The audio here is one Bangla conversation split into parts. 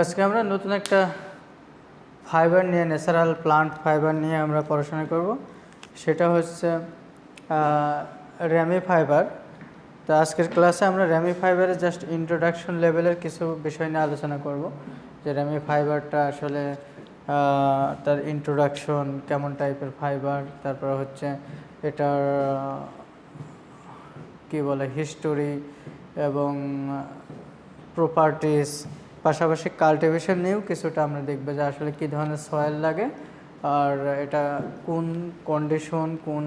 আজকে আমরা নতুন একটা ফাইবার নিয়ে ন্যাচারাল প্লান্ট ফাইবার নিয়ে আমরা পড়াশোনা করব। সেটা হচ্ছে র্যামি ফাইবার। তো আজকের ক্লাসে আমরা র্যামি ফাইবারের জাস্ট ইন্ট্রোডাকশন লেভেলের কিছু বিষয় নিয়ে আলোচনা করব, যে র্যামি ফাইবারটা আসলে তার ইন্ট্রোডাকশন, কেমন টাইপের ফাইবার, তারপর হচ্ছে এটার কি বলে হিস্টোরি এবং প্রপার্টিস, পাশাপাশি কাল্টিভেশন নিয়েও কিছুটা আমরা দেখব যে আসলে কী ধরনের সয়েল লাগে, আর এটা কোন কন্ডিশন, কোন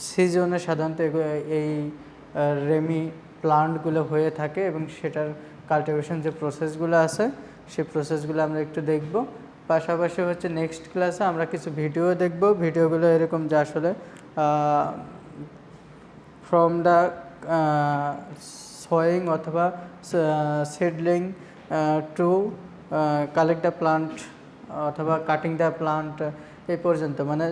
সিজনে সাধারণত এই রেমি প্লান্টগুলো হয়ে থাকে এবং সেটার কাল্টিভেশন যে প্রসেসগুলো আছে সেই প্রসেসগুলো আমরা একটু দেখব। পাশাপাশি হচ্ছে নেক্সট ক্লাসে আমরা কিছু ভিডিও দেখব। ভিডিওগুলো এরকম যে আসলে ফ্রম দ্য sowing অথবা seedling to collect the plant অথবা কাটিং দ্য প্লান্ট এই পর্যন্ত, মানে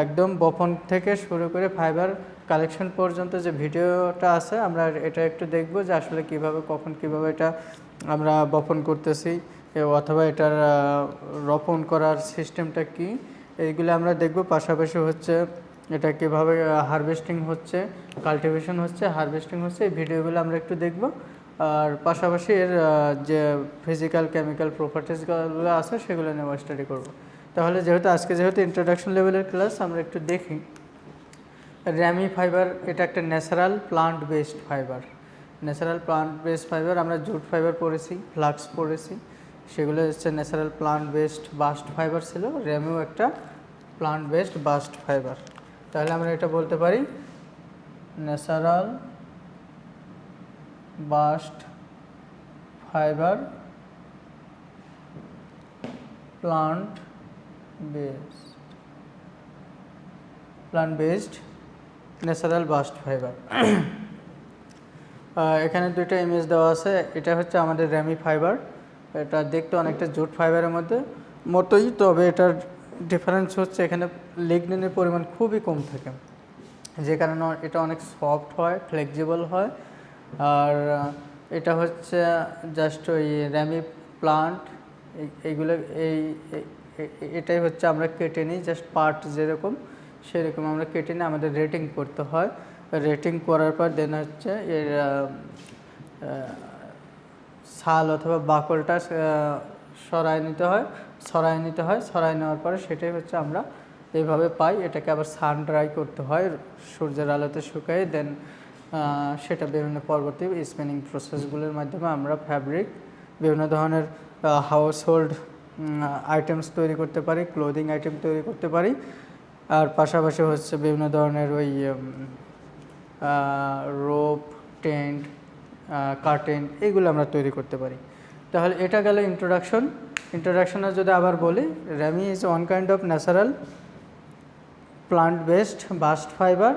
একদম বপন থেকে শুরু করে ফাইবার কালেকশন পর্যন্ত যে ভিডিওটা আছে আমরা এটা একটু দেখব যে আসলে কিভাবে কখন কিভাবে এটা আমরা বপন করতেছি অথবা এটার রোপণ করার সিস্টেমটা কি, এইগুলো আমরা দেখব। পাশাপাশি হচ্ছে এটা কীভাবে হারভেস্টিং হচ্ছে, কাল্টিভেশন হচ্ছে, হারভেস্টিং হচ্ছে, এই ভিডিওগুলো আমরা একটু দেখব। আর পাশাপাশি এর যে ফিজিক্যাল কেমিক্যাল প্রপার্টিসগুলো আছে সেগুলো নিয়ে স্টাডি করব। তাহলে যেহেতু ইন্ট্রোডাকশন লেভেলের ক্লাস, আমরা একটু দেখি। র্যামি ফাইবার এটা একটা natural plant based fibre. Natural plant based fibre, আমরা জুট ফাইবার পড়েছি, ফ্লাক্স পড়েছি, সেগুলো হচ্ছে natural plant based bast fibre ছিল। র্যামিও একটা প্লান্ট বেসড বাস্ট ফাইবার। তাহলে আমরা এটা বলতে পারি natural bast fibre plant based natural bast fibre. এখানে দুইটা ইমেজ দেওয়া আছে। এটা হচ্ছে আমাদের র্যামি ফাইবার। এটা দেখতে অনেকটা জুট ফাইবারের মতোই, তবে এটার ডিফারেন্স হচ্ছে এখানে লিগনিনের পরিমাণ খুবই কম থাকে, যে কারণে এটা অনেক সফট হয়, ফ্লেক্সিবল হয়। আর এটা হচ্ছে জাস্ট ওই র্যামি প্লান্ট এইগুলো এটাই হচ্ছে আমরা কেটে নিই, জাস্ট পার্ট যেরকম সেরকম আমরা কেটে নিই। আমাদের রেটিং করতে হয়, রেটিং করার পর দেন হচ্ছে এর ছাল অথবা বাকলটা সরায় নিতে হয়। সরাই নেওয়ার পরে সেটাই হচ্ছে আমরা এইভাবে পাই। এটাকে আবার সান ড্রাই করতে হয়, সূর্যের আলোতে শুকাই, দেন সেটা বিভিন্ন পরবর্তী স্পিনিং প্রসেসগুলোর মাধ্যমে আমরা ফ্যাব্রিক, বিভিন্ন ধরনের হাউস হোল্ড আইটেমস তৈরি করতে পারি, ক্লোদিং আইটেম তৈরি করতে পারি। আর পাশাপাশি হচ্ছে বিভিন্ন ধরনের ওই রোপ, টেন্ট, কার্টেন, এগুলো আমরা তৈরি করতে পারি। তাহলে এটা গেল ইন্ট্রোডাকশনে যদি আবার বলি, ramie is one kind of natural plant based bast fibre,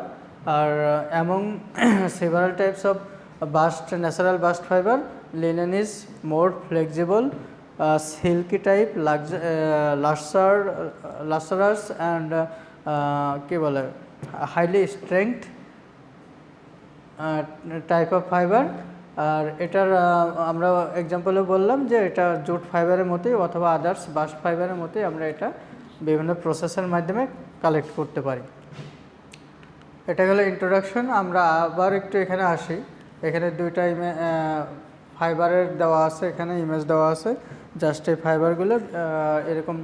আর among several types of natural bast fibre, linen is more flexible, silky type, lustrous and কী বলে highly strength type of fibre. আর এটার আমরা এক্সাম্পলে বললাম যে এটা জুট ফাইবারের মতোই অথবা আদার্স বাস্ট ফাইবারের মতোই আমরা এটা বিভিন্ন প্রসেসের মাধ্যমে কালেক্ট করতে পারি। এটা গেল ইন্ট্রোডাকশন। আমরা আবার একটু এখানে আসি। এখানে দুইটা ফাইবারের দেওয়া আছে, এখানে ইমেজ দেওয়া আছে। জাস্ট এই ফাইবারগুলোর এরকম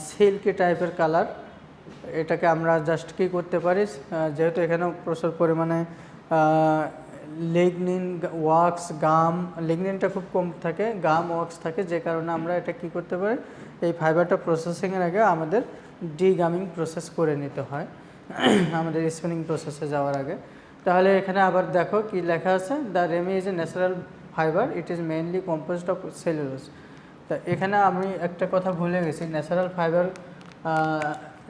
সিল্কি টাইপের কালার। এটাকে আমরা জাস্ট কী করতে পারি, যেহেতু এখানে প্রচুর পরিমাণে লিগনিন, ওয়াক্স, গাম, লিগনিনটা খুব কম থাকে, গাম, ওয়াক্স থাকে, যে কারণে আমরা এটা কী করতে পারি, এই ফাইবারটা প্রসেসিংয়ের আগে আমাদের ডিগামিং প্রসেস করে নিতে হয় আমাদের স্পিনিং প্রসেসে যাওয়ার আগে। তাহলে এখানে আবার দেখো কি লেখা আছে, the Remi is a natural fibre, it is mainly composed of cellulose. তা এখানে আমি একটা কথা ভুলে গেছি,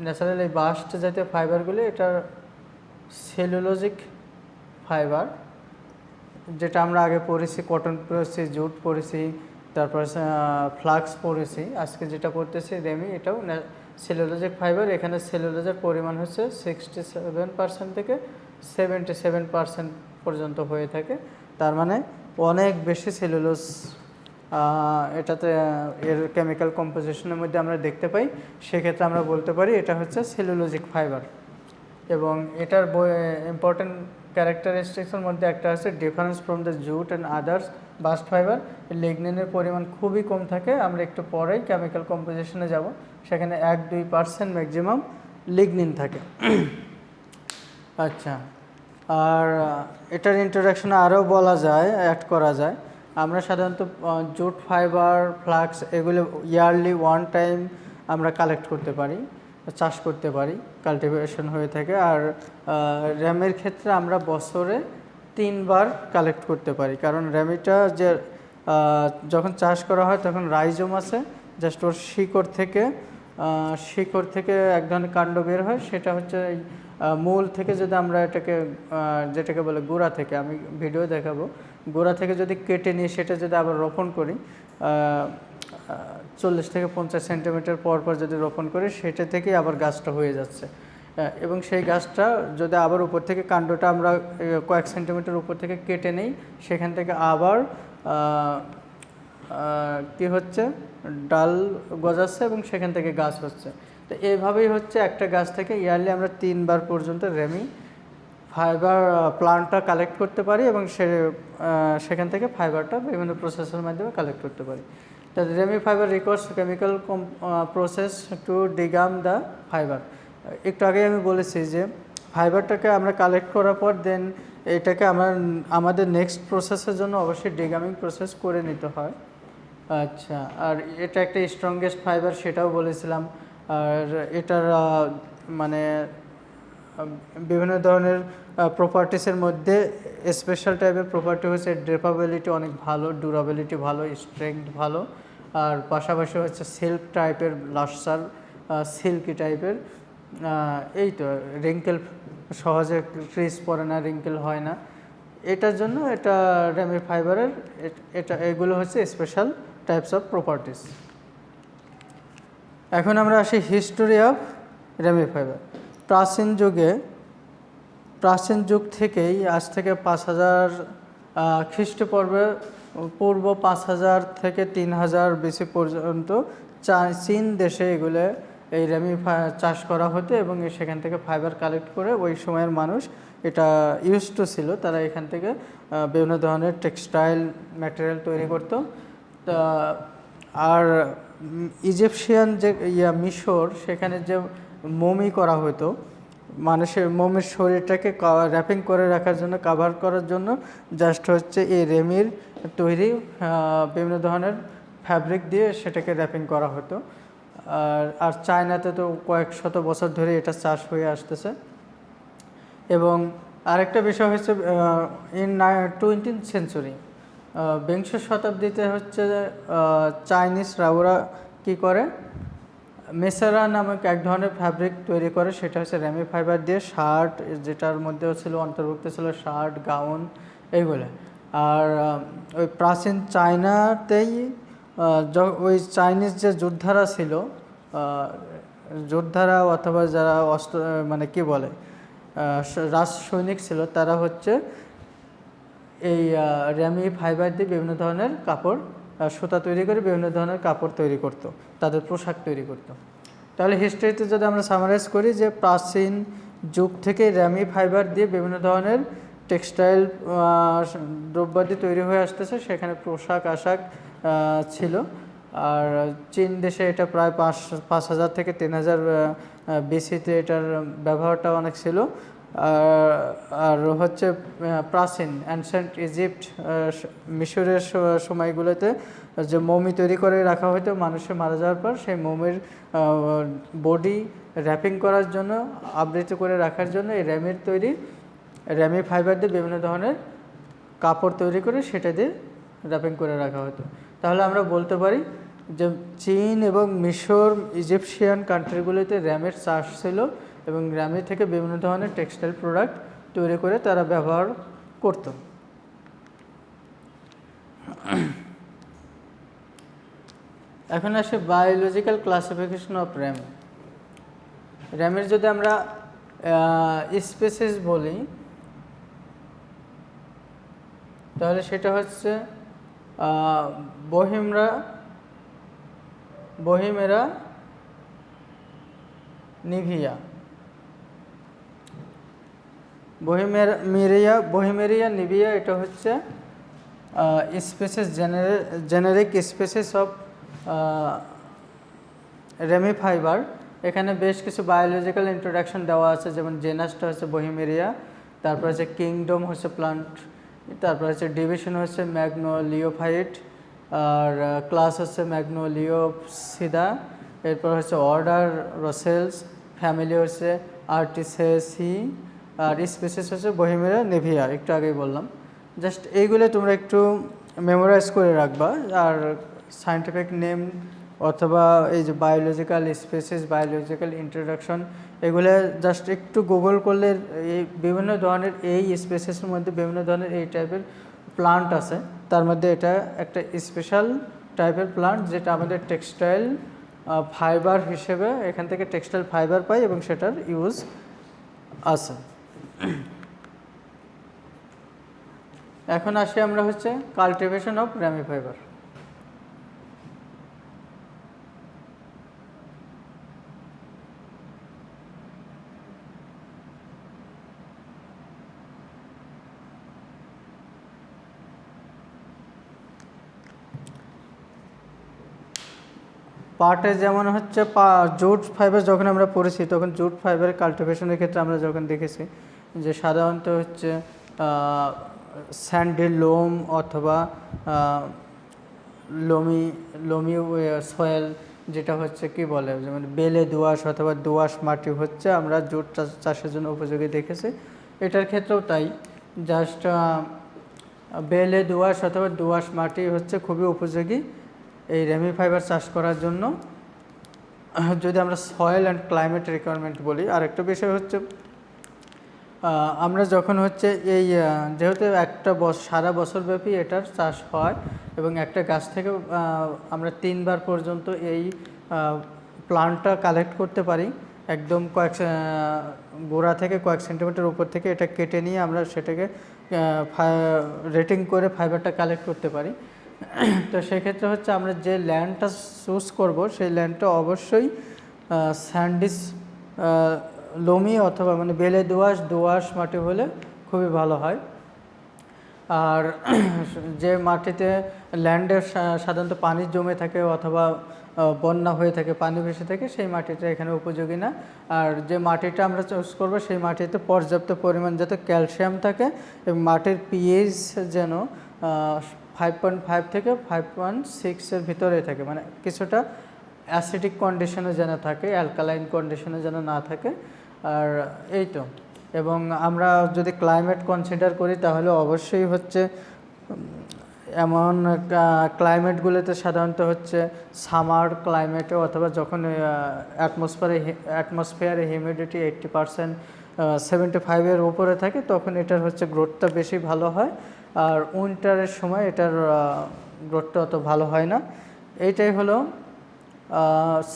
ন্যাচারাল এই বাস্ট জাতীয় ফাইবারগুলি এটার সেলুলোজিক ফাইবার, যেটা আমরা আগে পড়েছি, কটন পড়েছি, জুট পড়েছি, তারপর ফ্লাক্স পড়েছি। আজকে যেটা পড়তেছি রেমি, এটাও সেলুলোজিক ফাইবার। এখানে সেলুলোজের পরিমাণ হচ্ছে 67% থেকে 77% পর্যন্ত হয়ে থাকে। তার মানে অনেক বেশি সেলুলোজ এটাতে এর কেমিক্যাল কম্পোজিশনের মধ্যে আমরা দেখতে পাই, সেক্ষেত্রে আমরা বলতে পারি এটা হচ্ছে সেলুলোজিক ফাইবার। এবং এটার ইম্পর্টেন্ট ক্যারেক্টারিস্টিক্সের মধ্যে একটা আছে difference from the jute and others bast fibre, লিগনিনের পরিমাণ খুবই কম থাকে। আমরা একটু পরেই কেমিক্যাল কম্পোজিশনে যাব, সেখানে 1-2% ম্যাক্সিমাম লিগনিন থাকে। আচ্ছা, আর এটার ইন্ট্রোডাকশনে আরও বলা যায়, অ্যাড করা যায়। আমরা সাধারণত জুট ফাইবার, ফ্লাক্স এগুলো ইয়ারলি ওয়ান টাইম আমরা কালেক্ট করতে পারি, চাষ করতে পারি, কাল্টিভেশন হয়ে থাকে। আর র্যামের ক্ষেত্রে আমরা বছরে 3 বার কালেক্ট করতে পারি, কারণ র্যামিটা যে যখন চাষ করা হয় তখন রাইজোম আছে, জাস্ট ওর শিকড় থেকে এক ধরনের কাণ্ড বের হয়, সেটা হচ্ছে মূল থেকে যদি আমরা এটাকে যেটাকে বলে গোড়া থেকে, আমি ভিডিও দেখাবো, গোড়া থেকে যদি কেটে নিয়ে সেটা যদি আবার রোপণ করি 40 থেকে 50 সেন্টিমিটার পর পর যদি রোপণ করি, সেটা থেকেই আবার গাছটা হয়ে যাচ্ছে। এবং সেই গাছটা যদি আবার উপর থেকে কাণ্ডটা আমরা কয়েক সেন্টিমিটার উপর থেকে কেটে নেই, সেখান থেকে আবার কি হচ্ছে, ডাল গজাচ্ছে এবং সেখান থেকে গাছ হচ্ছে। তো এইভাবেই হচ্ছে একটা গাছ থেকে ইয়ারলি আমরা 3 বার পর্যন্ত রেমি ফাইবার প্লান্টটা কালেক্ট করতে পারি এবং সেখান থেকে ফাইবারটা বিভিন্ন প্রসেসের মাধ্যমে কালেক্ট করতে পারি। The ramie fibre requires chemical process to degum the fibre. একটু আগে আমি বলেছি যে ফাইবারটাকে আমরা কালেক্ট করার পর দেন এটাকে আমাদের নেক্সট প্রসেসের জন্য অবশ্যই ডিগামিং প্রসেস করে নিতে হয়। আচ্ছা, আর এটা একটা স্ট্রংগেস্ট ফাইবার সেটাও বলেছিলাম। আর এটার মানে বিভিন্ন ধরনের প্রপার্টিসের মধ্যে স্পেশাল টাইপের প্রপার্টি হচ্ছে ড্রেপাবিলিটি অনেক ভালো, ডিউরাবিলিটি ভালো, স্ট্রেংথ ভালো, আর পাশাপাশি হচ্ছে সিল্ক টাইপের, লাস্টার সিল্কি টাইপের। এই তো রিঙ্কেল সহজে ক্রিজ পড়ে না, রিঙ্কেল হয় না, এটার জন্য এটা রেমি ফাইবারের এগুলো হচ্ছে স্পেশাল টাইপস অফ প্রপার্টিস। এখন আমরা আসি হিস্টোরি অফ রেমি ফাইবার। প্রাচীন যুগ থেকেই, আজ থেকে 5000 পূর্ব 5000 থেকে 3000 BC পর্যন্ত চীন দেশে এগুলো এই রেমি চাষ করা হতো এবং সেখান থেকে ফাইবার কালেক্ট করে ওই সময়ের মানুষ এটা ইউজ টু ছিল, তারা এখান থেকে বিভিন্ন ধরনের টেক্সটাইল ম্যাটেরিয়াল তৈরি করতো। আর ইজিপশিয়ান যে মিশর, সেখানে যে মমি করা হতো, মানুষের মমির শরীরটাকে র্যাপিং করে রাখার জন্য, কাভার করার জন্য জাস্ট হচ্ছে এই রেমির তৈরি বিভিন্ন ধরনের ফ্যাব্রিক দিয়ে সেটাকে র্যাপিং করা হতো। আর চায়নাতে তো কয়েক শত বছর ধরে এটা চাষ হয়ে আসতেছে। এবং আরেকটা বিষয় হচ্ছে ইন 20th সেঞ্চুরি, বিংশ শতাব্দীতে হচ্ছে চাইনিজরা ওরা কী করে, মেসারা নামক এক ধরনের ফ্যাব্রিক তৈরি করে, সেটা হচ্ছে রেমি ফাইবার দিয়ে শার্ট, যেটার মধ্যে ছিল অন্তর্ভুক্ত ছিল শার্ট, গাউন এইগুলো। আর ওই প্রাচীন চায়নাতেই ওই চাইনিজ যে যোদ্ধারা ছিল, যোদ্ধারা অথবা যারা মানে কি বলে রাজ সৈনিক ছিল, তারা হচ্ছে এই রেমি ফাইবার দিয়ে বিভিন্ন ধরনের কাপড়, সুতা তৈরি করে বিভিন্ন ধরনের কাপড় তৈরি করত, তাদের পোশাক তৈরি করত। তাহলে হিস্ট্রিতে যদি আমরা সামারাইজ করি যে প্রাচীন যুগ থেকে রেমি ফাইবার দিয়ে বিভিন্ন ধরনের টেক্সটাইল দ্রব্যাদি তৈরি হয়ে আসতেছে, সেখানে পোশাক আশাক ছিল। আর চীন দেশে এটা প্রায় 5000 থেকে 3000 BC-তে এটার ব্যবহারটা অনেক ছিল। আর হচ্ছে প্রাচীন অ্যানসেন্ট ইজিপ্ট, মিশরের সময়গুলোতে যে মমি তৈরি করে রাখা হতো মানুষের মারা যাওয়ার পর, সেই মমির বডি র্যাপিং করার জন্য, আবৃত করে রাখার জন্য এই রেমি ফাইবার দিয়ে বিভিন্ন ধরনের কাপড় তৈরি করে সেটা দিয়ে র্যাপিং করে রাখা হতো। তাহলে আমরা বলতে পারি যে চীন এবং মিশর, ইজিপশিয়ান কান্ট্রিগুলিতে র্যামের চাষ ছিল এবং র্যামি থেকে বিভিন্ন ধরনের টেক্সটাইল প্রোডাক্ট তৈরি করে তারা ব্যবহার করত। এখন আসে বায়োলজিক্যাল ক্লাসিফিকেশন অফ র্যাম। র্যামের যদি আমরা স্পেসিস বলি, তাহলে সেটা হচ্ছে বহিমেরা নিভিয়া। বহিমেরিয়া নিভিয়া এটা হচ্ছে species generic species of Remi fibre. এখানে বেশ কিছু বায়োলজিক্যাল ইন্ট্রোডাকশন দেওয়া আছে, যেমন জেনাসটা হচ্ছে বহিমেরিয়া, তারপর হচ্ছে কিংডম হচ্ছে প্লান্ট, তারপর হচ্ছে ডিভিশন হচ্ছে ম্যাগনোলিওফাইট, আর ক্লাস হচ্ছে ম্যাগনোলিওপসিদা, এরপর হচ্ছে অর্ডার রসেলস, ফ্যামিলি হচ্ছে আর্টিসেসি, আর স্পেসিস হচ্ছে বহিমেরিয়া নিভিয়া, একটু আগেই বললাম। জাস্ট এইগুলো তোমরা একটু মেমোরাইজ করে রাখবা। আর সায়েন্টিফিক নেম অথবা এই যে বায়োলজিক্যাল স্পেসিস, বায়োলজিক্যাল ইন্ট্রোডাকশন, এগুলো জাস্ট একটু গুগল করলে এই বিভিন্ন ধরনের এই স্পেসিসের মধ্যে বিভিন্ন ধরনের এই টাইপের প্লান্ট আছে। তার মধ্যে এটা একটা স্পেশাল টাইপের প্লান্ট, যেটা আমাদের টেক্সটাইল ফাইবার হিসেবে এখান থেকে টেক্সটাইল ফাইবার পাই এবং সেটার ইউজ আছে। এখন আসি আমরা হচ্ছে কাল্টিভেশন অফ রেমি ফাইবার। পার্টে যেমন হচ্ছে জুট ফাইবার যখন আমরা পড়েছি, তখন জুট ফাইবারের কাল্টিভেশনের ক্ষেত্রে আমরা যখন দেখেছি যে সাধারণত হচ্ছে স্যান্ডি লোম অথবা লোমি সয়েল, যেটা হচ্ছে কি বলে, যেমন বেলে দোআঁশ অথবা দোআঁশ মাটি হচ্ছে আমরা জুট চাষের জন্য উপযোগী দেখেছি। এটার ক্ষেত্রেও তাই, জাস্ট বেলে দোআঁশ অথবা দোআঁশ মাটি হচ্ছে খুবই উপযোগী এই রেমি ফাইবার চাষ করার জন্য, যদি আমরা সয়েল অ্যান্ড ক্লাইমেট রিকোয়ারমেন্ট বলি। আর একটা বিষয় হচ্ছে আমরা যখন হচ্ছে এই যেহেতু একটা সারা বছরব্যাপী এটার চাষ হয় এবং একটা গাছ থেকে আমরা 3 বার পর্যন্ত এই প্লান্টটা কালেক্ট করতে পারি, একদম গোড়া থেকে কয়েক সেন্টিমিটার উপর থেকে এটা কেটে নিয়ে আমরা সেটাকে রেটিং করে ফাইবারটা কালেক্ট করতে পারি। তো সেক্ষেত্রে হচ্ছে আমরা যে ল্যান্ডটা চুজ করব সেই ল্যান্ডটা অবশ্যই স্যান্ডিস লোমি অথবা মানে বেলে দোআঁশ মাটি হলে খুবই ভালো হয়। আর যে মাটিতে ল্যান্ডের সাধারণত পানি জমে থাকে অথবা বন্যা হয়ে থাকে, পানি ভেসে থাকে, সেই মাটিটা এখানে উপযোগী না। আর যে মাটিটা আমরা চুজ করব সেই মাটিতে পর্যাপ্ত পরিমাণ যাতে ক্যালসিয়াম থাকে এবং মাটির পিএইচ যেন 5.5 থেকে 5.6 ভিতরে থাকে, মানে কিছুটা অ্যাসিডিক কন্ডিশনে যেন থাকে, অ্যালকালাইন কন্ডিশনে যেন না থাকে। আর এই তো, এবং আমরা যদি ক্লাইমেট কনসিডার করি তাহলে অবশ্যই হচ্ছে এমন ক্লাইমেটগুলোতে সাধারণত হচ্ছে সামার ক্লাইমেটে অথবা যখন অ্যাটমসফিয়ারে হিউমিডিটি 80% 75-এর উপরে থাকে, তখন এটার হচ্ছে গ্রোথটা বেশি ভালো হয়। আর উইন্টারের সময় এটার গ্রোথটা অত ভালো হয় না। এইটাই হলো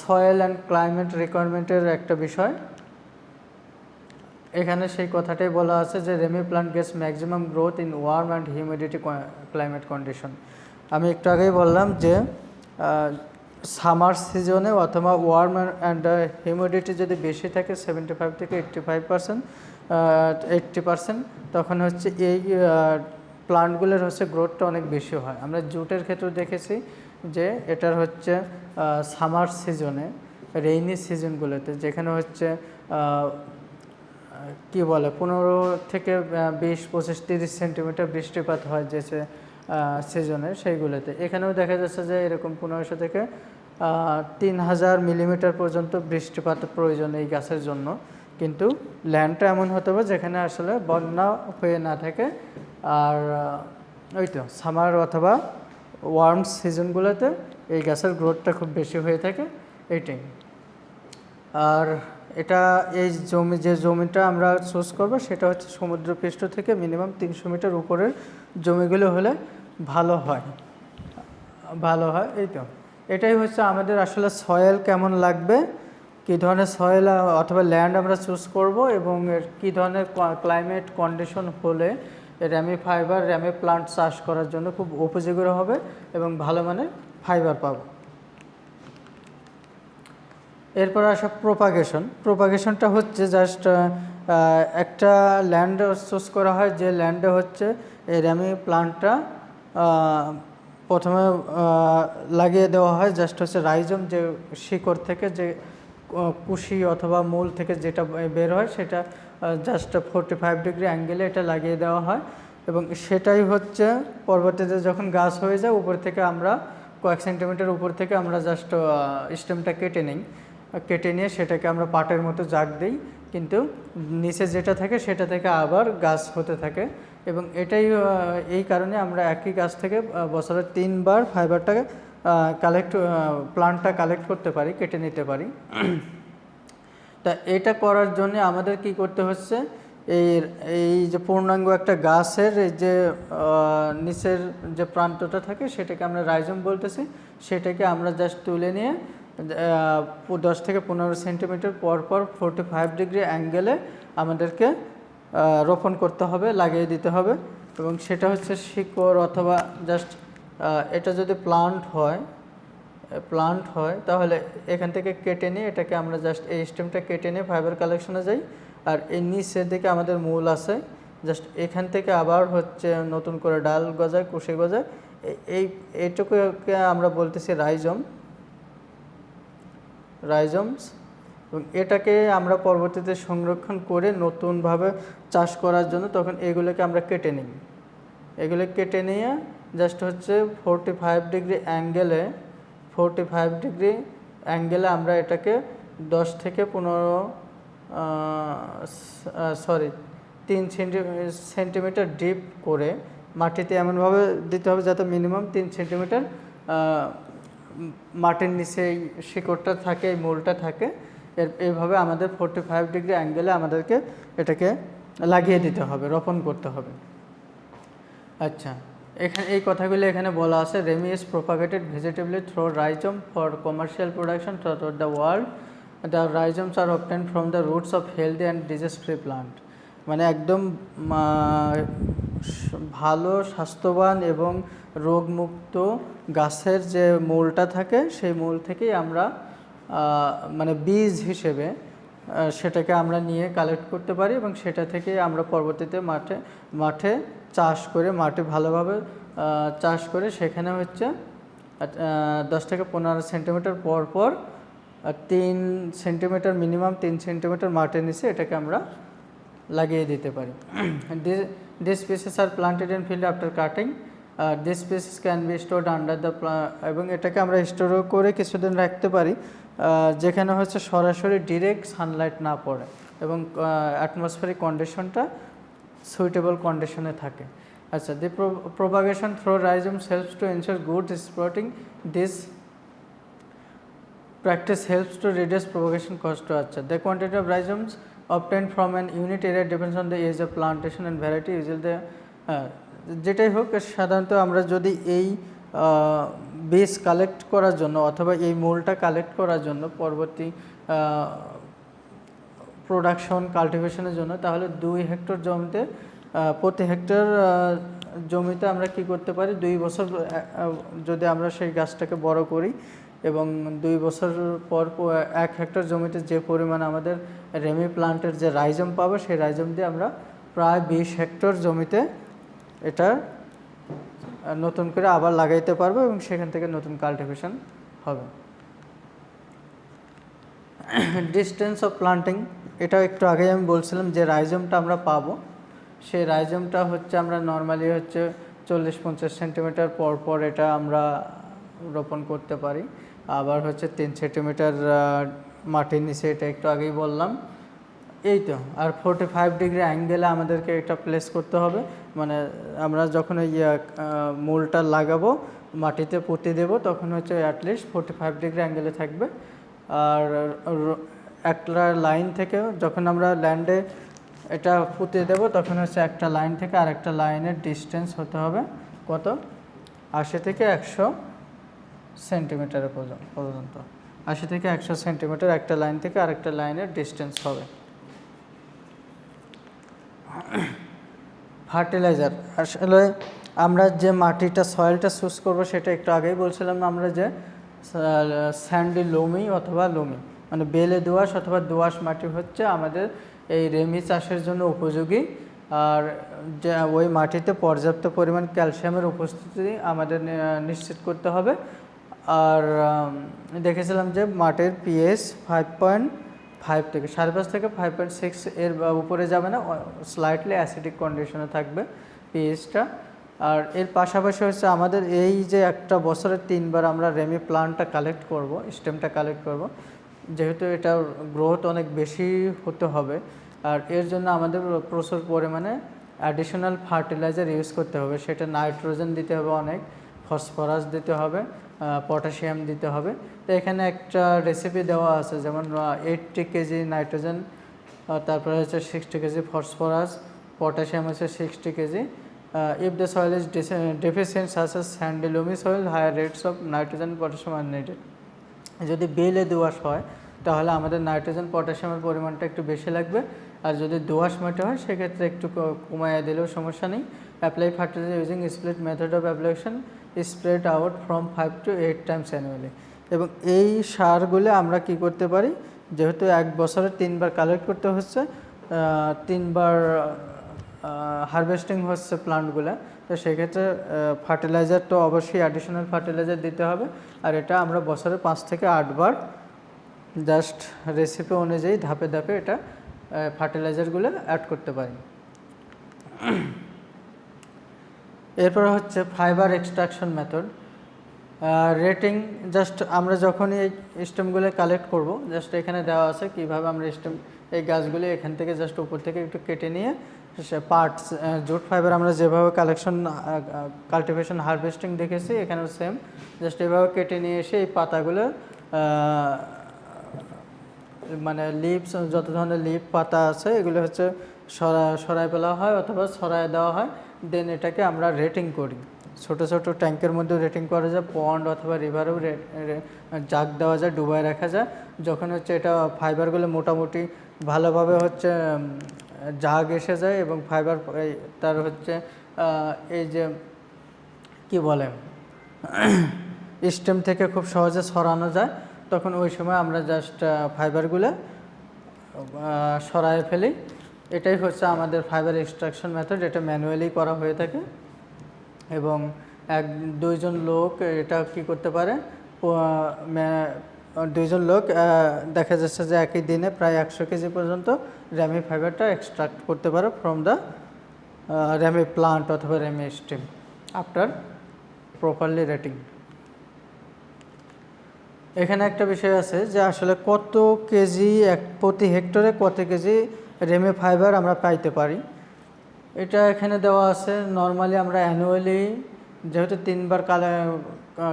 সয়েল অ্যান্ড ক্লাইমেট রিকোয়ারমেন্টের একটা বিষয়। এখানে সেই কথাটাই বলা আছে যে ramie plant gets maximum growth in warm and humidity climate condition. আমি একটু আগেই বললাম যে সামার সিজনে অথবা ওয়ার্ম অ্যান্ড হিউমিডিটি যদি বেশি থাকে 75 থেকে 80%, তখন হচ্ছে এই প্লান্টগুলোর হচ্ছে গ্রোথটা অনেক বেশি হয়। আমরা জুটের ক্ষেত্রে দেখেছি যে এটার হচ্ছে সামার সিজনে, রেইনি সিজনগুলোতে, যেখানে হচ্ছে কি বলে 15 থেকে 20, 25, 30 সেন্টিমিটার বৃষ্টিপাত হয় যে সিজনে, সেইগুলোতে এখানেও দেখা যাচ্ছে যে এরকম 1500 থেকে 3000 মিলিমিটার পর্যন্ত বৃষ্টিপাত প্রয়োজন এই গাছের জন্য। কিন্তু ল্যান্ডটা এমন হতে হবে যেখানে আসলে বন্যা হয়ে না থাকে। আর ওই তো সামার অথবা ওয়ার্ম সিজনগুলোতে এই গাছের গ্রোথটা খুব বেশি হয়ে থাকে, এইটাই। আর এটা এই যে জমিটা আমরা চুজ করবো সেটা হচ্ছে সমুদ্রপৃষ্ঠ থেকে মিনিমাম 300 মিটার উপরের জমিগুলো হলে ভালো হয়। এই তো, এটাই হচ্ছে আমাদের আসলে সয়েল কেমন লাগবে, কী ধরনের সয়েল অথবা ল্যান্ড আমরা চুজ করব এবং এর কী ধরনের ক্লাইমেট কন্ডিশন হলে র্যামি ফাইবার র্যামি প্লান্ট চাষ করার জন্য খুব উপযোগী হবে এবং ভালো মানের ফাইবার পাবো। এরপর আসা প্রোপাগেশনটা হচ্ছে জাস্ট একটা ল্যান্ড চুজ করা হয়, যে ল্যান্ডে হচ্ছে এই র্যামি প্লান্টটা প্রথমে লাগিয়ে দেওয়া হয়। জাস্ট হচ্ছে রাইজম, যে শিকড় থেকে যে কুশি অথবা মূল থেকে যেটা বের হয় সেটা জাস্ট 45 ডিগ্রি অ্যাঙ্গেলে এটা লাগিয়ে দেওয়া হয় এবং সেটাই হচ্ছে পরবর্তীতে যখন গাছ হয়ে যায় উপর থেকে আমরা কয়েক সেন্টিমিটার উপর থেকে আমরা জাস্ট স্টেমটা কেটে নিয়ে সেটাকে আমরা পাটের মতো জাগ দিই, কিন্তু নিচে যেটা থাকে সেটা থেকে আবার গাছ হতে থাকে এবং এটাই এই কারণে আমরা একই গাছ থেকে বছরে 3 বার ফাইবারটাকে প্লান্টটা কালেক্ট করতে পারি, কেটে নিতে পারি। তা এটা করার জন্য আমাদের কি করতে হচ্ছে, এই যে পূর্ণাঙ্গ একটা গাছের এই যে নিচের যে প্রান্তটা থাকে সেটাকে আমরা রাইজম বলতেছি, সেটাকে আমরা জাস্ট তুলে নিয়ে 10 থেকে 15 সেন্টিমিটার পর 45 ডিগ্রি অ্যাঙ্গেলে আমাদেরকে রোপণ করতে হবে, লাগিয়ে দিতে হবে এবং সেটা হচ্ছে শিকড় অথবা জাস্ট এটা যদি প্লান্ট হয় তাহলে এখান থেকে কেটে নিয়ে এটাকে আমরা জাস্ট এই স্টেমটা কেটে নিয়ে ফাইবার কালেকশনে যাই। আর এই নিচের দিকে আমাদের মূল আছে, জাস্ট এখান থেকে আবার হচ্ছে নতুন করে ডাল গজায়, কুশি গজায়, এইটুকুকে আমরা বলতেছি রাইজমস এবং এটাকে আমরা পরবর্তীতে সংরক্ষণ করে নতুনভাবে চাষ করার জন্য তখন এগুলোকে আমরা কেটে নিই। এগুলো কেটে নিয়ে জাস্ট হচ্ছে 45 ডিগ্রি অ্যাঙ্গেলে আমরা এটাকে 10 থেকে 3 সেন্টিমিটার ডিপ করে মাটিতে এমনভাবে দিতে হবে যাতে মিনিমাম 3 সেন্টিমিটার মাটির নিচে এই শিকড়টা থাকে, এই মূলটা থাকে। এইভাবে আমাদের 45 ডিগ্রি অ্যাঙ্গেলে আমাদেরকে এটাকে লাগিয়ে দিতে হবে, রোপণ করতে হবে। আচ্ছা, এখানে এই কথাগুলো এখানে বলা আছে। Ramie is propagated vegetably through rhizome for commercial production throughout the world. The rhizomes are obtained from the roots of healthy and disease free plant. মানে একদম ভালো স্বাস্থ্যবান এবং রোগমুক্ত গাছের যে মূলটা থাকে সেই মূল থেকেই আমরা মানে বীজ হিসেবে সেটাকে আমরা নিয়ে কালেক্ট করতে পারি এবং সেটা থেকে আমরা পরবর্তীতে মাঠে চাষ করে মাটি ভালোভাবে চাষ করে সেখানে হচ্ছে 10 থেকে 15 সেন্টিমিটার পর 3 সেন্টিমিটার মিনিমাম 3 সেন্টিমিটার মাটির নিচে এটাকে আমরা লাগিয়ে দিতে পারি। This species are planted in field after cutting. This species can be stored under the এবং এটাকে আমরা স্টোর করে কিছুদিন রাখতে পারি যেখানে হচ্ছে সরাসরি ডিরেক্ট সানলাইট না পড়ে এবং অ্যাটমসফিয়ারিক কন্ডিশনটা সুইটেবল কন্ডিশনে থাকে। আচ্ছা, the propagation through rhizomes helps to ensure good sprouting. This practice helps to reduce propagation cost to acha. The quantity of rhizomes obtained from an unit area depends on the age of plantation and variety. Usually যেটাই হোক সাধারণত আমরা যদি এই বীজ কালেক্ট করার জন্য অথবা এই মূলটা কালেক্ট করার জন্য পরবর্তী প্রোডাকশন কাল্টিভেশনের জন্য তাহলে 2 হেক্টর জমিতে প্রতি হেক্টর জমিতে আমরা কি করতে পারি, 2 বছর যদি আমরা সেই গাছটাকে বড় করি এবং 2 বছর পর 1 হেক্টর জমিতে যে পরিমাণ আমাদের রেমি প্লান্টের যে রাইজম পাবো সেই রাইজম দিয়ে আমরা প্রায় 20 হেক্টর জমিতে এটা নতুন করে আবার লাগাইতে পারবো এবং সেখান থেকে নতুন কাল্টিভেশন হবে। ডিস্টেন্স অফ প্লান্টিং, এটাও একটু আগেই আমি বলছিলাম যে রাইজমটা আমরা পাবো সেই রাইজমটা হচ্ছে আমরা নর্মালি হচ্ছে 40-50 সেন্টিমিটার পর এটা আমরা রোপণ করতে পারি। আবার হচ্ছে 3 সেন্টিমিটার মাটির নিচে, এটা একটু আগেই বললাম। এই তো, আর 45 ডিগ্রি অ্যাঙ্গেলে আমাদেরকে এটা প্লেস করতে হবে, মানে আমরা যখন এই মূলটা লাগাবো মাটিতে পুঁতে দেবো তখন হচ্ছে অ্যাটলিস্ট 45 ডিগ্রি অ্যাঙ্গেলে থাকবে। আর একটা লাইন থেকে যখন আমরা ল্যান্ডে এটা পুঁতে দেবো তখন হচ্ছে একটা লাইন থেকে আরেকটা লাইনের ডিস্টেন্স হতে হবে কত, 80 থেকে 100 সেন্টিমিটার পর্যন্ত। 80 থেকে 100 সেন্টিমিটার একটা লাইন থেকে আরেকটা লাইনের ডিস্টেন্স হবে। ফার্টিলাইজার আসলে আমরা যে মাটিটা সয়েলটা চুজ করবো সেটা একটু আগেই বলছিলাম আমরা যে স্যান্ডি লোমি অথবা লোমি মানে বেলে দোআঁশ অথবা দোআঁশ মাটি হচ্ছে আমাদের এই রেমি চাষের জন্য উপযোগী। আর যে ওই মাটিতে পর্যাপ্ত পরিমাণ ক্যালসিয়ামের উপস্থিতি আমাদের নিশ্চিত করতে হবে। আর দেখেছিলাম যে মাটির পিএইচ 5.5 থেকে 5.5 থেকে 5.6 এর উপরে যাবে না, স্লাইটলি অ্যাসিডিক কন্ডিশনে থাকবে পিএইচটা। আর এর পাশাপাশি হচ্ছে আমাদের এই যে একটা বছরে 3 বার আমরা রেমি প্লান্টটা কালেক্ট করব, স্টেমটা কালেক্ট করব, যেহেতু এটার গ্রোথ অনেক বেশি হতে হবে। আর এর জন্য আমাদের প্রচুর পরিমাণে অ্যাডিশনাল ফার্টিলাইজার ইউজ করতে হবে, সেটা নাইট্রোজেন দিতে হবে, অনেক ফসফরাস দিতে হবে, পটাশিয়াম দিতে হবে। তো এখানে একটা রেসিপি দেওয়া আছে, যেমন 80 কেজি নাইট্রোজেন, তারপরে হচ্ছে 60 কেজি ফসফরাস, পটাশিয়াম হচ্ছে 60 KG. If the soil is deficient such as sandy loamy soil, higher rates of nitrogen potassium are needed. যদি বেলে দোআঁশ হয় তাহলে আমাদের নাইট্রোজেন পটাশিয়ামের পরিমাণটা একটু বেশি লাগবে, আর যদি দোআঁশ মাটি হয় সেক্ষেত্রে একটু কমাইয়া দিলেও সমস্যা নেই। Apply fertiliser using split method of application spread out from 5 to 8 Times annually. এবং এই সারগুলো আমরা কি করতে পারি, যেহেতু এক বছরে 3 বার কালেক্ট করতে হচ্ছে, 3 বার হারভেস্টিং হচ্ছে প্লান্টগুলো, তো সেক্ষেত্রে ফার্টিলাইজার তো অবশ্যই অ্যাডিশনাল ফার্টিলাইজার দিতে হবে। আর এটা আমরা বছরে 5 থেকে 8 বার জাস্ট রেসিপি অনুযায়ী ধাপে ধাপে এটা ফার্টিলাইজারগুলো অ্যাড করতে পারি। এরপর হচ্ছে fibre extraction method rating. Just আমরা যখনই এই স্টেমগুলো কালেক্ট করব, জাস্ট এখানে দেওয়া আছে কীভাবে আমরা স্টেম এই গাছগুলি এখান থেকে জাস্ট উপর থেকে একটু কেটে নিয়ে পার্টস জুট ফাইবার আমরা যেভাবে কাল্টিভেশন হারভেস্টিং দেখেছি এখানেও সেম, জাস্ট এভাবে কেটে নিয়ে এসে এই পাতাগুলো মানে লিভস, যত ধরনের লিভ পাতা আছে এগুলো হচ্ছে সরাই ফেলা হয় অথবা ছড়ায় দেওয়া হয়। দেন এটাকে আমরা রেটিং করি, ছোট ছোট ট্যাঙ্কের মধ্যে রেটিং করা যায়, পন্ড অথবা রিভারেও জাগ দেওয়া যায়, ডুবায় রাখা যায়। যখন হচ্ছে এটা ফাইবারগুলো মোটামুটি ভালোভাবে হচ্ছে জাগ এসে যায় এবং ফাইবার তার হচ্ছে এই যে কি বলে স্টেম থেকে খুব সহজে সরানো যায়, তখন ওই সময় আমরা জাস্ট ফাইবারগুলো সরায় ফেলি। এটাই হচ্ছে আমাদের ফাইবার এক্সট্রাকশন মেথড, এটা ম্যানুয়ালি করা হয়ে থাকে। এবং 1-2 জন লোক এটা কি করতে পারে, 2 জন লোক দেখা যাচ্ছে যে একই দিনে প্রায় 100 কেজি পর্যন্ত রেমি ফাইবারটা এক্সট্রাক্ট করতে পারে ফ্রম দ্য রেমি প্লান্ট অথবা Remi stem after properly rating. এখানে একটা বিষয় আছে যে আসলে কত কেজি প্রতি হেক্টরে কত কেজি রেমি ফাইবার আমরা পাইতে পারি, এটা এখানে দেওয়া আছে। নর্মালি আমরা অ্যানুয়ালি যেহেতু 3 বার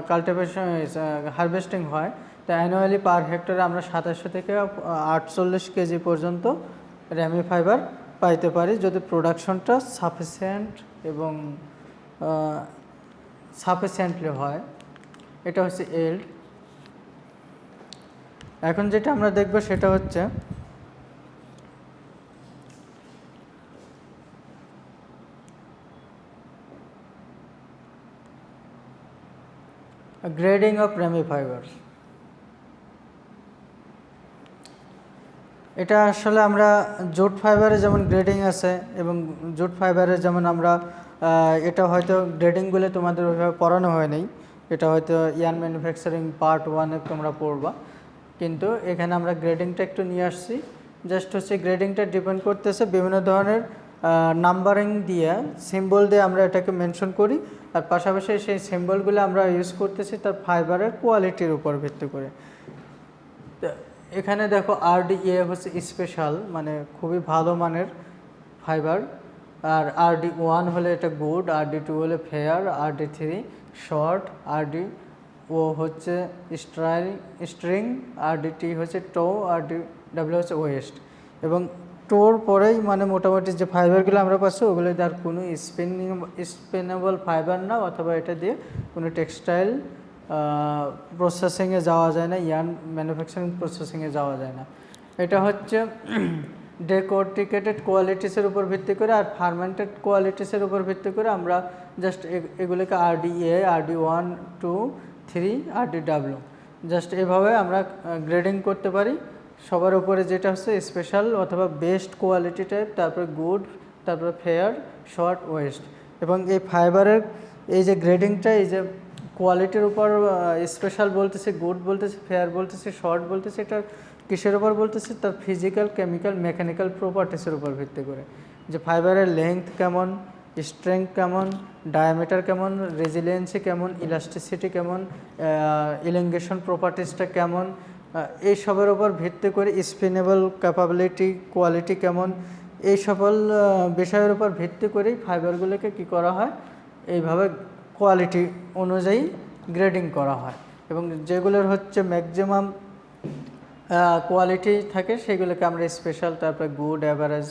কাল্টিভেশন হারভেস্টিং হয়, তো অ্যানুয়ালি পার হেক্টরে আমরা 2700 থেকে 48 কেজি পর্যন্ত রেমি ফাইবার পাইতে পারি, যদি প্রোডাকশনটা সাফিসিয়েন্ট এবং সাফিসিয়েন্টলি হয়। এটা হচ্ছে এল্ড। এখন যেটা আমরা দেখব সেটা হচ্ছে গ্রেডিং অফ রেমি ফাইবার্স। এটা আসলে আমরা জুট ফাইবারে যেমন গ্রেডিং আছে এবং জুট ফাইবারে যেমন আমরা এটা হয়তো গ্রেডিংগুলো তোমাদের ওইভাবে পড়ানো হয় নাই, এটা হয়তো ইয়ান ম্যানুফ্যাকচারিং পার্ট 1-এ তোমরা পড়বা, কিন্তু এখানে আমরা গ্রেডিংটা একটু নিয়ে আসছি। জাস্ট হচ্ছে গ্রেডিংটা ডিপেন্ড করতেছে বিভিন্ন ধরনের নাম্বারিং দিয়ে, সিম্বল দিয়ে আমরা এটাকে মেনশন করি, আর পাশাপাশি সেই সিম্বলগুলো আমরা ইউজ করতেছি তার ফাইবারের কোয়ালিটির উপর ভিত্তি করে। এখানে দেখো RDA হচ্ছে স্পেশাল, মানে খুবই ভালো মানের ফাইবার, আর RD1 হলে এটা গুড, RD2 হলে ফেয়ার, RD3 শর্ট, RDO হচ্ছে স্ট্রিং, RDT হচ্ছে টো, RDW হচ্ছে ওয়েস্ট। এবং টোর পরেই মানে মোটামুটি যে ফাইবারগুলো আমরা পাচ্ছি ওগুলো তার কোনো স্পিনেবল ফাইবার না, অথবা এটা দিয়ে কোনো টেক্সটাইল প্রসেসিংয়ে যাওয়া যায় না, ইয়ার্ন ম্যানুফ্যাকচারিং প্রসেসিংয়ে যাওয়া যায় না। এটা হচ্ছে ডেকর্টিকেটেড কোয়ালিটিসের উপর ভিত্তি করে আর ফার্মেন্টেড কোয়ালিটিসের উপর ভিত্তি করে আমরা জাস্ট এগুলোকে RDA, RD1, 2, 3, RDW জাস্ট এভাবে আমরা গ্রেডিং করতে পারি। সবার উপরে যেটা হচ্ছে স্পেশাল অথবা বেস্ট কোয়ালিটি টাইপ, তারপরে গুড, তারপরে ফেয়ার, শর্ট, ওয়েস্ট। এবং এই ফাইবারের এই যে গ্রেডিংটা, এই যে কোয়ালিটির উপর স্পেশাল বলতেছে, গুড বলতেছে, ফেয়ার বলতেছে, শর্ট বলতেছে, এটা কিসের উপর বলতেছে? তার ফিজিক্যাল, কেমিক্যাল, মেকানিক্যাল প্রপার্টিসের উপর ভিত্তি করে, যে ফাইবারের লেংথ কেমন, স্ট্রেংথ কেমন, ডায়ামিটার কেমন, রেজিলিয়েন্সি কেমন, ইলাস্টিসিটি কেমন, ইলেঙ্গেশন প্রপার্টিসটা কেমন, এই সবের উপর ভিত্তি করে স্পিনেবল ক্যাপাবিলিটি, কোয়ালিটি কেমন, এই সকল বিষয়ের উপর ভিত্তি করেই ফাইবারগুলোকে কি করা হয়, এইভাবে কোয়ালিটি অনুযায়ী গ্রেডিং করা হয়। এবং যেগুলোর হচ্ছে ম্যাক্সিমাম কোয়ালিটি থাকে সেগুলোকে আমরা স্পেশাল, তারপরে গুড, অ্যাভারেজ,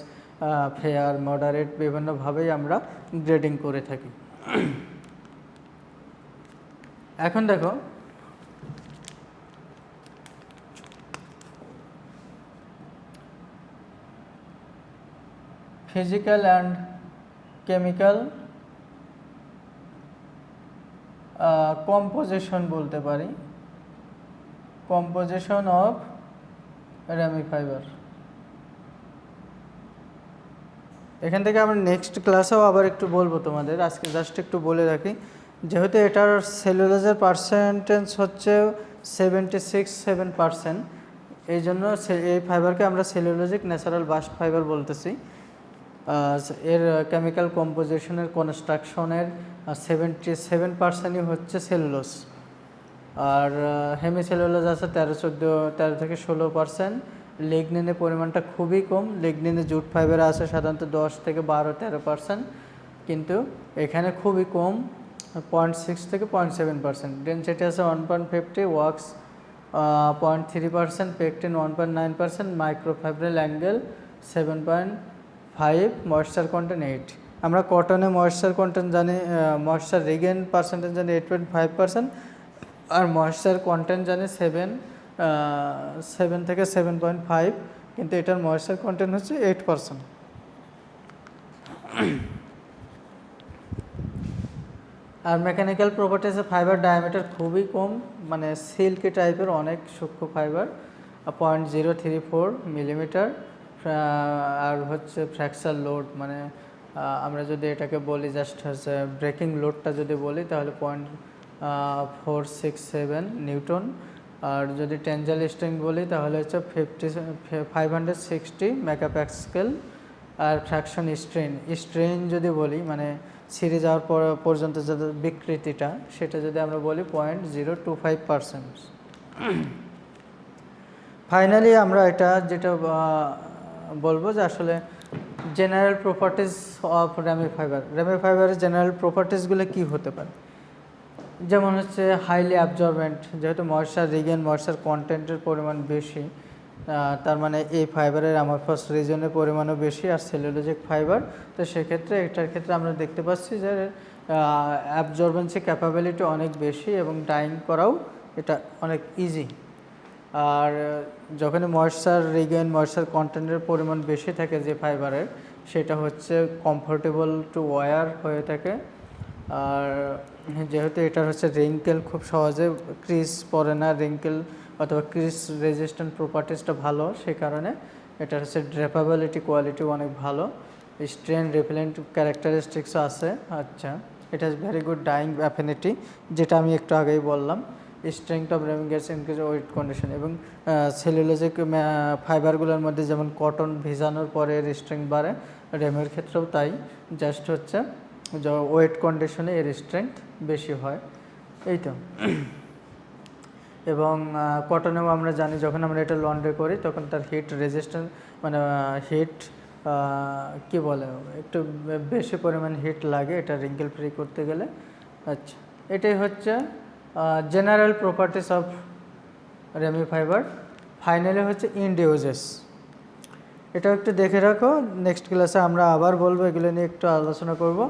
ফেয়ার, মডারেট বিভিন্নভাবেই আমরা গ্রেডিং করে থাকি। এখন দেখো ফিজিক্যাল অ্যান্ড কেমিক্যাল কম্পোজিশন বলতে পারি, কম্পোজিশন অফ র্যামি ফাইবার। এখান থেকে আমরা নেক্সট ক্লাসেও আবার একটু বলবো তোমাদের, আজকে জাস্ট একটু বলে রাখি, যেহেতু এটার সেলুলোজের পার্সেন্টেজ হচ্ছে 76-7%, এই জন্য এই ফাইবারকে আমরা সেলুলোজিক ন্যাচারাল বাস্ট ফাইবার বলতেছি। এর কেমিক্যাল কম্পোজিশনের, কনস্ট্রাকশনের 77%ই হচ্ছে সেলুলোজ, আর হেমিসেলুলোজ আছে 13 থেকে 16%। লিগনিনের পরিমাণটা খুবই কম, লিগনিনে জুট ফাইবার আছে সাধারণত 10 থেকে 12-13%, কিন্তু এখানে খুবই কম, 0.6 থেকে 0.7%। ডেনসিটি আছে 1.50, wax 0.3%, pectin 1.9%, microfibril angle 7.5, moisture content 8। আমরা কটনে ময়েশ্চার কন্টেন্ট জানি, ময়েশ্চার রিগেন পার্সেন্টেজ জানি 8.5%, আর ময়েশ্চার কন্টেন্ট জানি 7 থেকে 7.5, কিন্তু এটার ময়েশ্চার কন্টেন্ট হচ্ছে 8%। আর মেকানিক্যাল প্রপার্টিসে ফাইবার ডায়ামিটার খুবই কম, মানে সিল্কি টাইপের অনেক সূক্ষ্ম ফাইবার, 0.034 মিলিমিটার। আর হচ্ছে ফ্র্যাকচার লোড, মানে আমরা যদি এটাকে বলি জাস্ট হচ্ছে ব্রেকিং লোডটা যদি বলি তাহলে 0.467 নিউটন। আর যদি টেনজাইল স্ট্রেংথ বলি তাহলে হচ্ছে 560 মেগাপ্যাসকেল। আর ফ্র্যাকশন স্ট্রেন যদি বলি, মানে ছিঁড়ে যাওয়ার পর্যন্ত যে বিকৃতিটা, সেটা যদি আমরা বলি 0.025%। ফাইনালি আমরা এটা যেটা বলবো যে আসলে general properties of rummy fibre. Rummy ফাইবারের জেনারেল প্রপার্টিসগুলো কি হতে পারে? যেমন হচ্ছে হাইলি অ্যাবজর্বেন্ট, যেহেতু ময়েশ্চার রিগেন, ময়েশ্চার কন্টেন্টের পরিমাণ বেশি, তার মানে এই ফাইবারের অ্যামরফাস রিজনের পরিমাণও বেশি, আর সেলুলোজিক ফাইবার, তো সেক্ষেত্রে এটার ক্ষেত্রে আমরা দেখতে পাচ্ছি যে অ্যাবজর্বেন্সি ক্যাপাবিলিটি অনেক বেশি এবং ডাইং করাও এটা অনেক ইজি। আর যখন ময়েশ্চার রিগেন, ময়েশ্চার কন্টেন্টের পরিমাণ বেশি থাকে যে ফাইবারের, সেটা হচ্ছে কমফোর্টেবল টু ওয়্যার হয়ে থাকে। আর যেহেতু এটার হচ্ছে রিঙ্কেল খুব সহজে ক্রিজ পড়ে না, রিঙ্কেল অথবা ক্রিজ রেজিস্ট্যান্ট প্রপার্টিসটা ভালো, সেই কারণে এটার হচ্ছে ড্রেপাবিলিটি কোয়ালিটি অনেক ভালো, স্ট্রেন রিপেলেন্ট ক্যারেক্টারিস্টিক্সও আছে। আচ্ছা, এটা ভেরি গুড ডাইং অ্যাফিনিটি, যেটা আমি একটু আগেই বললাম। Strength of ramie gets increase wet condition, এবং সেলুলোজিক ফাইবারগুলোর মধ্যে যেমন কটন ভিজানোর পরে এর স্ট্রেংথ বাড়ে, র্যামের ক্ষেত্রেও তাই, জাস্ট হচ্ছে ওয়েট কন্ডিশনে এর স্ট্রেংথ বেশি হয়, এই তো। এবং কটনেও আমরা জানি যখন আমরা এটা লন্ড্রি করি তখন তার হিট রেজিস্ট্যান্স, মানে হিট কি বলে, একটু বেশি পরিমাণ হিট লাগে এটা রিঙ্কেল ফ্রি করতে গেলে। আচ্ছা, এটাই হচ্ছে general properties of rummy fibre. Finally হচ্ছে এন্ড ইউজেস, এটাও একটু দেখে রাখো, নেক্সট ক্লাসে আমরা আবার বলবো, এগুলো নিয়ে একটু আলোচনা করব।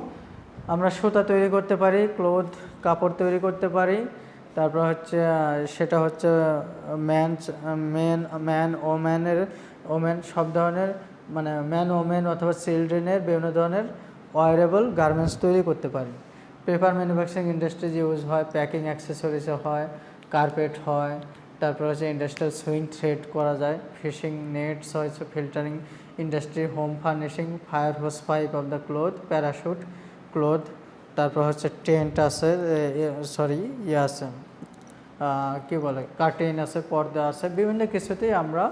আমরা সুতা তৈরি করতে পারি, ক্লোথ কাপড় তৈরি করতে পারি, তারপর হচ্ছে সেটা হচ্ছে ম্যান, ওম্যান সব ধরনের মানে ম্যান ওমেন অথবা চিলড্রেনের বিভিন্ন ধরনের ওয়ারেবল গার্মেন্টস তৈরি করতে পারি। পেপার ম্যানুফ্যাকচারিং ইন্ডাস্ট্রিজ ইউজ হয়, প্যাকিং অ্যাক্সেসরিজও হয়, কার্পেট হয়, তারপর হচ্ছে ইন্ডাস্ট্রিয়াল সুইং থ্রেড করা যায়, ফিশিং নেটস হচ্ছে, filtering industry, home furnishing, fire hose pipe of the cloth, parachute cloth, তারপর হচ্ছে টেন্ট আছে, ইয়ে আছে কী বলে কার্টেন আছে, পর্দা আছে, বিভিন্ন কিছুতেই আমরা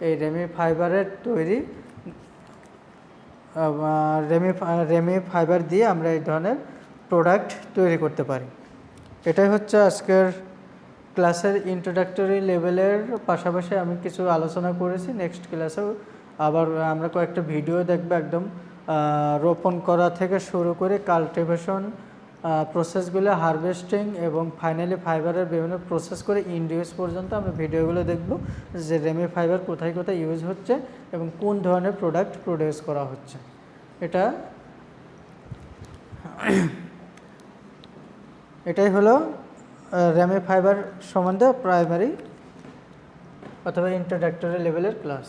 এই রেমি ফাইবারের তৈরি রেমি ফাইবার দিয়ে আমরা এই ধরনের প্রোডাক্ট তৈরি করতে পারি। এটাই হচ্ছে আজকের ক্লাসের ইন্ট্রোডাক্টরি লেভেলের পাশাপাশি আমি কিছু আলোচনা করেছি। নেক্সট ক্লাসেও আবার আমরা কয়েকটা ভিডিও দেখব, একদম রোপণ করা থেকে শুরু করে কাল্টিভেশন প্রসেসগুলো, হারভেস্টিং এবং ফাইনালি ফাইবারের বিভিন্ন প্রসেস করে ইন্ডিউস পর্যন্ত আমরা ভিডিওগুলো দেখব যে রেমি ফাইবার কোথায় কোথায় ইউজ হচ্ছে এবং কোন ধরনের প্রোডাক্ট প্রডিউস করা হচ্ছে। এটাই হলো রেমি ফাইবার সম্বন্ধে প্রাইমারি অথবা ইন্ট্রোডাক্টরি লেভেলের ক্লাস।